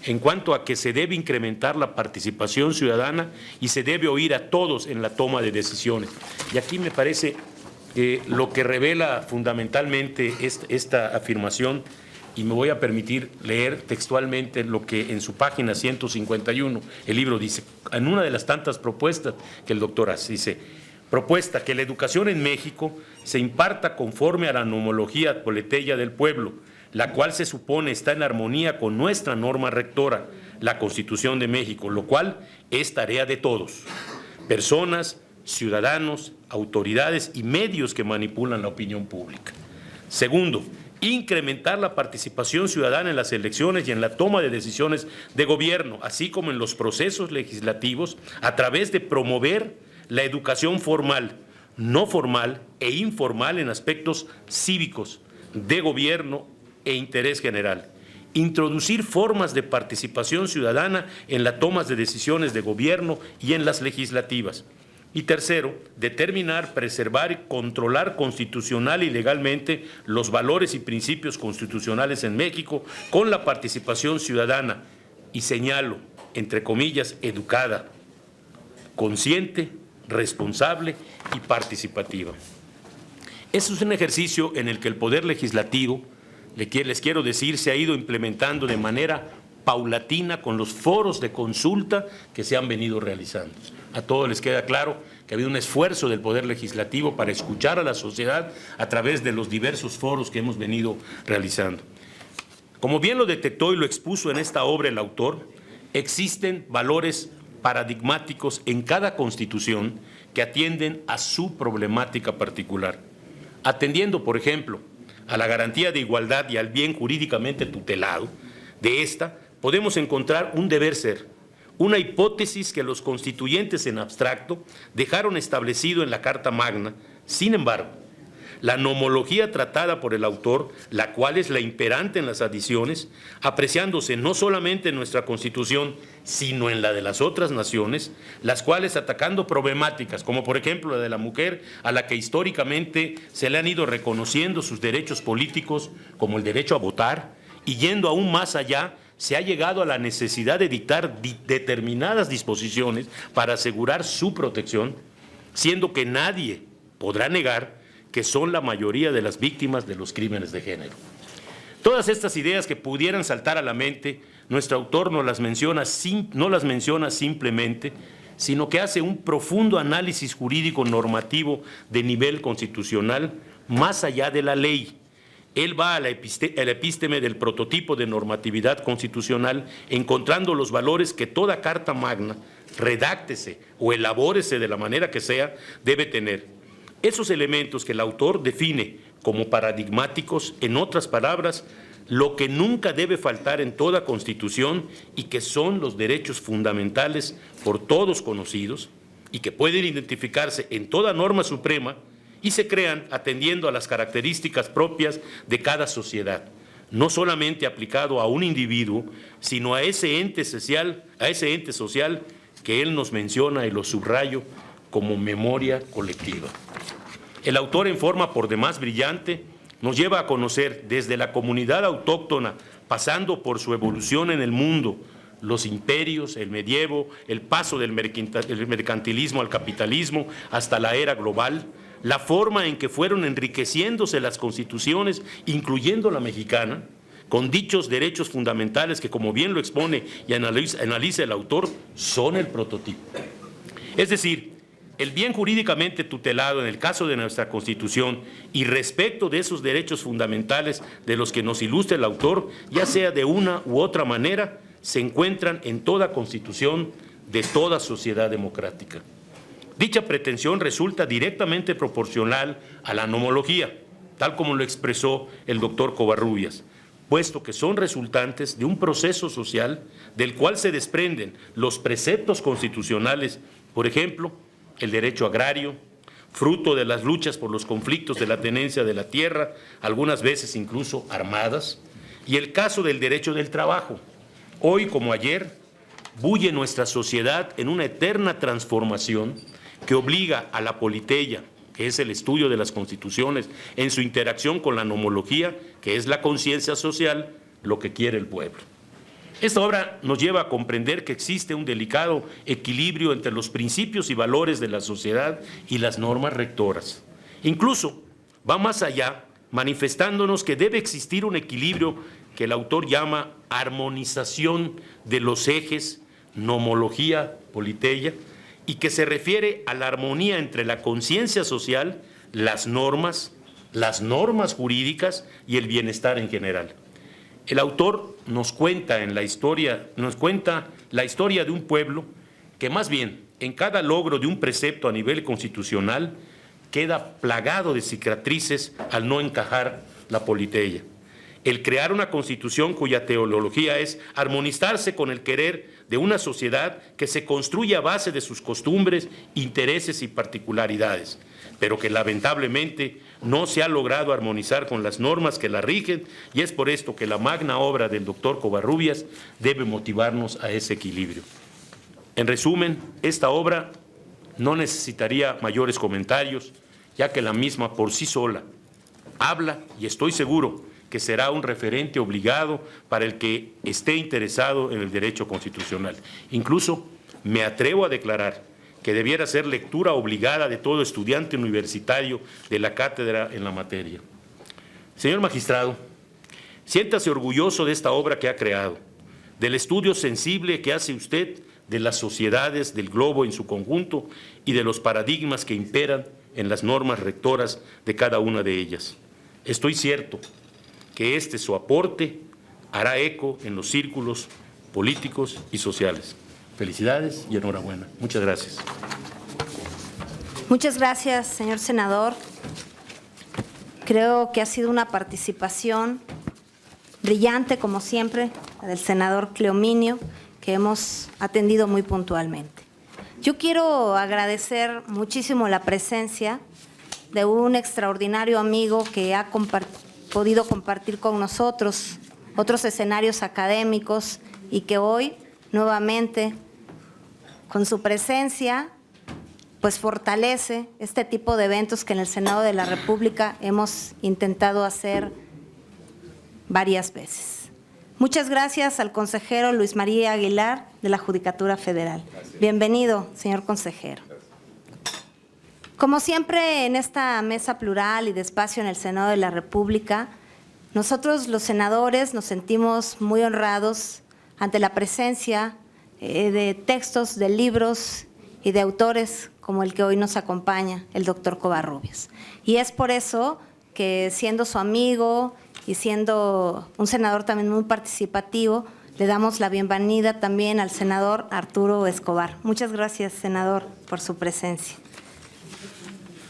en cuanto a que se debe incrementar la participación ciudadana y se debe oír a todos en la toma de decisiones. Y aquí me parece que lo que revela fundamentalmente esta afirmación, y me voy a permitir leer textualmente lo que en su página 151 el libro dice, en una de las tantas propuestas que el doctor hace, dice: propuesta que la educación en México se imparta conforme a la nomología poleteya del pueblo, la cual se supone está en armonía con nuestra norma rectora, la Constitución de México, lo cual es tarea de todos, personas, ciudadanos, autoridades y medios que manipulan la opinión pública. Segundo, incrementar la participación ciudadana en las elecciones y en la toma de decisiones de gobierno, así como en los procesos legislativos, a través de promover la educación formal, no formal e informal en aspectos cívicos, de gobierno e interés general. Introducir formas de participación ciudadana en las tomas de decisiones de gobierno y en las legislativas. Y tercero, determinar, preservar y controlar constitucional y legalmente los valores y principios constitucionales en México con la participación ciudadana, y señalo, entre comillas, educada, consciente, responsable y participativa. Este es un ejercicio en el que el Poder Legislativo, les quiero decir, se ha ido implementando de manera paulatina con los foros de consulta que se han venido realizando. A todos les queda claro que ha habido un esfuerzo del Poder Legislativo para escuchar a la sociedad a través de los diversos foros que hemos venido realizando. Como bien lo detectó y lo expuso en esta obra el autor, existen valores paradigmáticos en cada constitución que atienden a su problemática particular. Atendiendo, por ejemplo, a la garantía de igualdad y al bien jurídicamente tutelado de esta, podemos encontrar un deber ser, una hipótesis que los constituyentes en abstracto dejaron establecido en la Carta Magna. Sin embargo, la nomología tratada por el autor, la cual es la imperante en las adiciones, apreciándose no solamente en nuestra Constitución, sino en la de las otras naciones, las cuales atacando problemáticas, como por ejemplo la de la mujer, a la que históricamente se le han ido reconociendo sus derechos políticos, como el derecho a votar, y yendo aún más allá, se ha llegado a la necesidad de dictar determinadas disposiciones para asegurar su protección, siendo que nadie podrá negar que son la mayoría de las víctimas de los crímenes de género. Todas estas ideas que pudieran saltar a la mente, nuestro autor no las menciona simplemente, sino que hace un profundo análisis jurídico normativo de nivel constitucional más allá de la ley. Él va a la epísteme del prototipo de normatividad constitucional, encontrando los valores que toda Carta Magna, redáctese o elabórese de la manera que sea, debe tener. Esos elementos que el autor define como paradigmáticos, en otras palabras, lo que nunca debe faltar en toda Constitución y que son los derechos fundamentales por todos conocidos y que pueden identificarse en toda norma suprema, y se crean atendiendo a las características propias de cada sociedad, no solamente aplicado a un individuo, sino a ese ente social que él nos menciona, y lo subrayo, como memoria colectiva. El autor, en forma por demás brillante, nos lleva a conocer desde la comunidad autóctona, pasando por su evolución en el mundo, los imperios, el medievo, el paso del mercantilismo al capitalismo hasta la era global, la forma en que fueron enriqueciéndose las constituciones, incluyendo la mexicana, con dichos derechos fundamentales que, como bien lo expone y analiza el autor, son el prototipo. Es decir, el bien jurídicamente tutelado en el caso de nuestra Constitución y respecto de esos derechos fundamentales de los que nos ilustra el autor, ya sea de una u otra manera, se encuentran en toda Constitución de toda sociedad democrática. Dicha pretensión resulta directamente proporcional a la nomología, tal como lo expresó el doctor Covarrubias, puesto que son resultantes de un proceso social del cual se desprenden los preceptos constitucionales, por ejemplo, el derecho agrario, fruto de las luchas por los conflictos de la tenencia de la tierra, algunas veces incluso armadas, y el caso del derecho del trabajo. Hoy como ayer, bulle nuestra sociedad en una eterna transformación que obliga a la politeia, que es el estudio de las constituciones, en su interacción con la nomología, que es la conciencia social, lo que quiere el pueblo. Esta obra nos lleva a comprender que existe un delicado equilibrio entre los principios y valores de la sociedad y las normas rectoras. Incluso va más allá, manifestándonos que debe existir un equilibrio que el autor llama armonización de los ejes, nomología, politeia, y que se refiere a la armonía entre la conciencia social, las normas jurídicas y el bienestar en general. El autor nos cuenta la historia de un pueblo que más bien en cada logro de un precepto a nivel constitucional queda plagado de cicatrices al no encajar la politeia. El crear una constitución cuya teología es armonizarse con el querer de una sociedad que se construye a base de sus costumbres, intereses y particularidades, pero que lamentablemente no se ha logrado armonizar con las normas que la rigen, y es por esto que la magna obra del doctor Covarrubias debe motivarnos a ese equilibrio. En resumen, esta obra no necesitaría mayores comentarios, ya que la misma por sí sola habla, y estoy seguro que será un referente obligado para el que esté interesado en el derecho constitucional. Incluso me atrevo a declarar que debiera ser lectura obligada de todo estudiante universitario de la cátedra en la materia. Señor magistrado, siéntase orgulloso de esta obra que ha creado, del estudio sensible que hace usted de las sociedades del globo en su conjunto y de los paradigmas que imperan en las normas rectoras de cada una de ellas. Estoy cierto que su aporte hará eco en los círculos políticos y sociales. Felicidades y enhorabuena. Muchas gracias. Muchas gracias, señor senador. Creo que ha sido una participación brillante, como siempre, la del senador Cleominio, que hemos atendido muy puntualmente. Yo quiero agradecer muchísimo la presencia de un extraordinario amigo que ha podido compartir con nosotros otros escenarios académicos y que hoy, nuevamente, con su presencia, pues fortalece este tipo de eventos que en el Senado de la República hemos intentado hacer varias veces. Muchas gracias al consejero Luis María Aguilar de la Judicatura Federal. Gracias. Bienvenido, señor consejero. Como siempre en esta mesa plural y de espacio en el Senado de la República, nosotros los senadores nos sentimos muy honrados ante la presencia de textos, de libros y de autores como el que hoy nos acompaña, el doctor Covarrubias. Y es por eso que, siendo su amigo y siendo un senador también muy participativo, le damos la bienvenida también al senador Arturo Escobar. Muchas gracias, senador, por su presencia.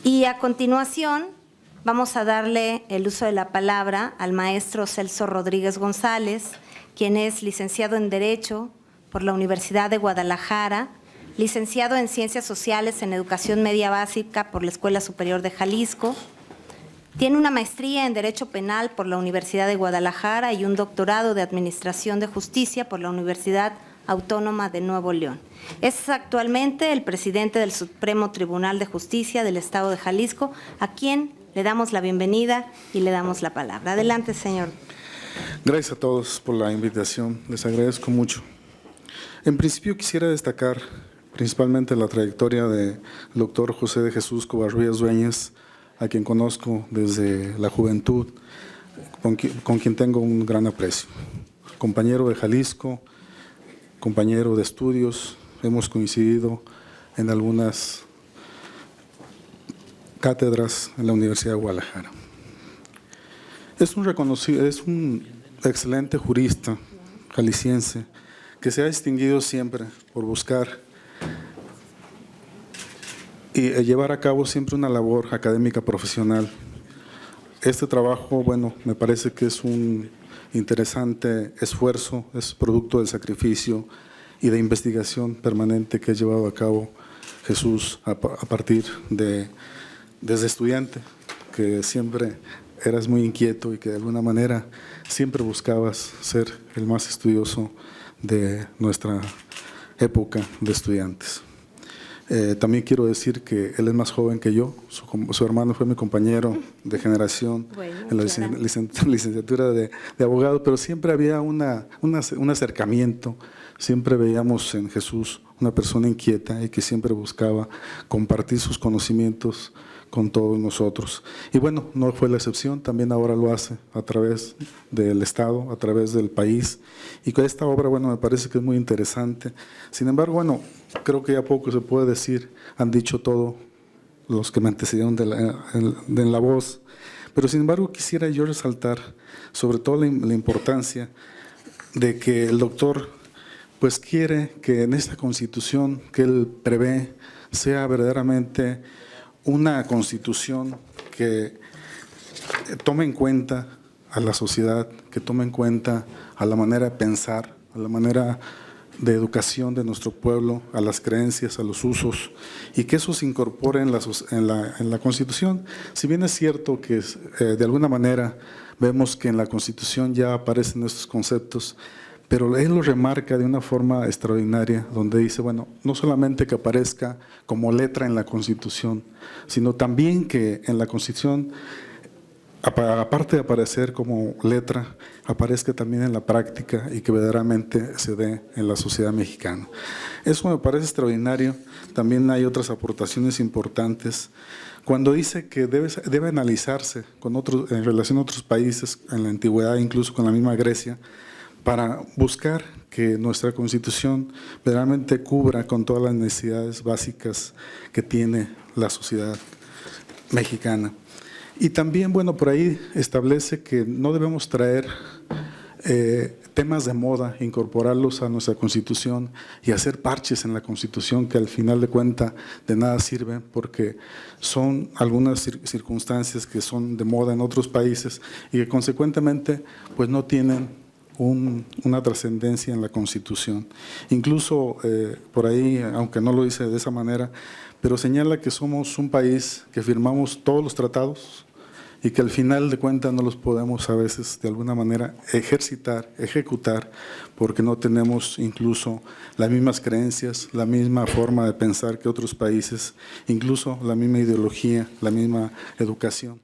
Y a continuación vamos a darle el uso de la palabra al maestro Celso Rodríguez González, quien es licenciado en Derecho por la Universidad de Guadalajara, licenciado en Ciencias Sociales en Educación Media Básica por la Escuela Superior de Jalisco, tiene una maestría en Derecho Penal por la Universidad de Guadalajara y un doctorado de Administración de Justicia por la Universidad Autónoma de Nuevo León. Es actualmente el presidente del Supremo Tribunal de Justicia del Estado de Jalisco, a quien le damos la bienvenida y le damos la palabra. Adelante, señor. Gracias a todos por la invitación, les agradezco mucho. En principio quisiera destacar principalmente la trayectoria del doctor José de Jesús Covarrubias Dueñas, a quien conozco desde la juventud, con quien tengo un gran aprecio. Compañero de Jalisco, compañero de estudios, hemos coincidido en algunas cátedras en la Universidad de Guadalajara. Es un excelente jurista jalisciense que se ha distinguido siempre por buscar y llevar a cabo siempre una labor académica profesional. Este trabajo, bueno, me parece que es un interesante esfuerzo, es producto del sacrificio y de investigación permanente que ha llevado a cabo Jesús a partir desde estudiante, que siempre eras muy inquieto y que de alguna manera siempre buscabas ser el más estudioso de nuestra época de estudiantes. También quiero decir que él es más joven que yo, su hermano fue mi compañero de generación en la licenciatura de abogado, pero siempre había un acercamiento, siempre veíamos en Jesús una persona inquieta y que siempre buscaba compartir sus conocimientos con todos nosotros. Y bueno, no fue la excepción, también ahora lo hace a través del Estado, a través del país. Y con esta obra, bueno, me parece que es muy interesante. Sin embargo, bueno, creo que ya poco se puede decir, han dicho todo los que me antecedieron en la voz. Pero sin embargo, quisiera yo resaltar sobre todo la importancia de que el doctor pues quiere que en esta Constitución que él prevé sea verdaderamente una Constitución que tome en cuenta a la sociedad, que tome en cuenta a la manera de pensar, a la manera de educación de nuestro pueblo, a las creencias, a los usos, y que eso se incorpore en la Constitución. Si bien es cierto que de alguna manera vemos que en la Constitución ya aparecen estos conceptos, pero él lo remarca de una forma extraordinaria, donde dice, bueno, no solamente que aparezca como letra en la Constitución, sino también que en la Constitución, aparte de aparecer como letra, aparezca también en la práctica y que verdaderamente se dé en la sociedad mexicana. Eso me parece extraordinario. También hay otras aportaciones importantes. Cuando dice que debe analizarse en relación a otros países, en la antigüedad, incluso con la misma Grecia, para buscar que nuestra Constitución verdaderamente cubra con todas las necesidades básicas que tiene la sociedad mexicana. Y también, bueno, por ahí establece que no debemos traer temas de moda, incorporarlos a nuestra Constitución y hacer parches en la Constitución que al final de cuentas de nada sirven, porque son algunas circunstancias que son de moda en otros países y que consecuentemente pues no tienen una trascendencia en la Constitución. Incluso por ahí, aunque no lo dice de esa manera, pero señala que somos un país que firmamos todos los tratados y que al final de cuentas no los podemos a veces de alguna manera ejecutar, porque no tenemos incluso las mismas creencias, la misma forma de pensar que otros países, incluso la misma ideología, la misma educación.